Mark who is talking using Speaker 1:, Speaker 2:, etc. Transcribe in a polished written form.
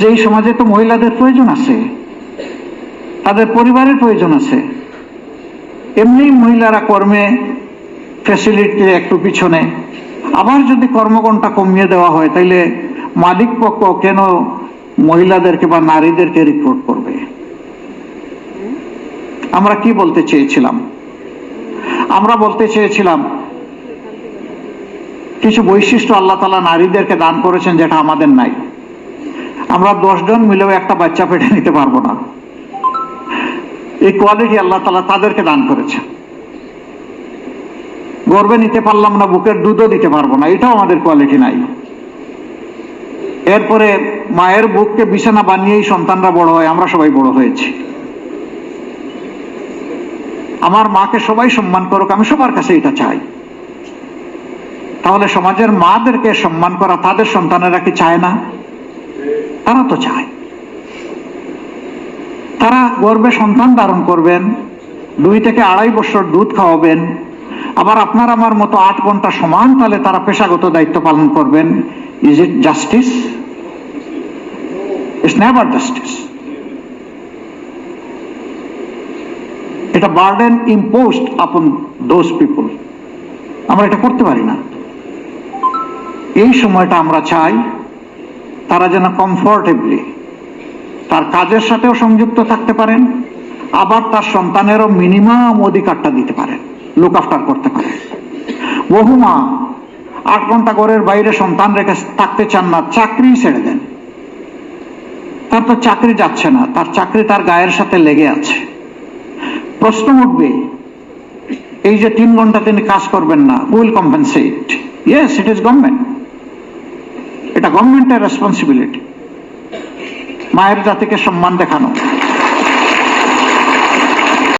Speaker 1: যে এই সমাজে তো মহিলাদের প্রয়োজন আছে, তাদের পরিবারের প্রয়োজন আছে। এমনি মহিলারা কর্মে ফ্যাসিলিটি একটু পিছনে, আবার যদি কর্মঘণ্টা কমিয়ে দেওয়া হয় তাইলে মালিক পক্ষ কেন মহিলাদেরকে বা নারীদেরকে রিক্রুট করবে? আমরা কি বলতে চেয়েছিলাম? আমরা বলতে চেয়েছিলাম কিছু বৈশিষ্ট্য আল্লাহ তাআলা নারীদেরকে দান করেছেন যেটা আমাদের নাই। আমরা 10 জন মিলেও একটা বাচ্চা পেটে নিতে পারবো না, এই কোয়ালিটি আল্লাহ তাআলা তাদেরকে দান করেছেন। গর্বে নিতে পারলাম না, বুকের দুধও দিতে পারবো না, এটাও আমাদের কোয়ালিটি নাই। এরপরে মায়ের বুককে বিছানা বানিয়েই সন্তানরা বড় হয়, আমরা সবাই বড় হয়েছি। আমার মাকে সবাই সম্মান করুক, আমি সবার কাছে এটা চাই। তাহলে সমাজের মাদেরকে সম্মান করা তাদের সন্তানেরা কি চায় না? তারা তো চায়। তারা গর্বে সন্তান ধারণ করবেন, 2 থেকে 2.5 বছর দুধ খাওয়াবেন, আবার আপনার আমার মতো 8 ঘন্টা সমান তাহলে তারা পেশাগত দায়িত্ব পালন করবেন। Is it justice? It's never justice. এটা বার্ডেন ইম্পোজড আপন দোজ পিপল। আমরা এটা করতে পারি না। এই সময়টা আমরা চাই তারা যেন কমফোর্টেবলি তার কাজের সাথেও সংযুক্ত থাকতে পারেন, আবার তার সন্তানেরও মিনিমাম অধিকারটা দিতে পারেন, লুক আফটার করতে পারেন। বহু মা 8 ঘন্টা ঘরের বাইরে সন্তান রেখে থাকতে চান না, চাকরি ছেড়ে দেন। তার তো চাকরি যাচ্ছে না, তার চাকরি তার গায়ের সাথে লেগে আছে। প্রশ্ন উঠবে, এই যে 3 ঘন্টা তিনি কাজ করবেন না, will compensate? Yes, it is government. এটা গভর্নমেন্টের রেসপন্সিবিলিটি মায়ের জাতিকে সম্মান দেখানো।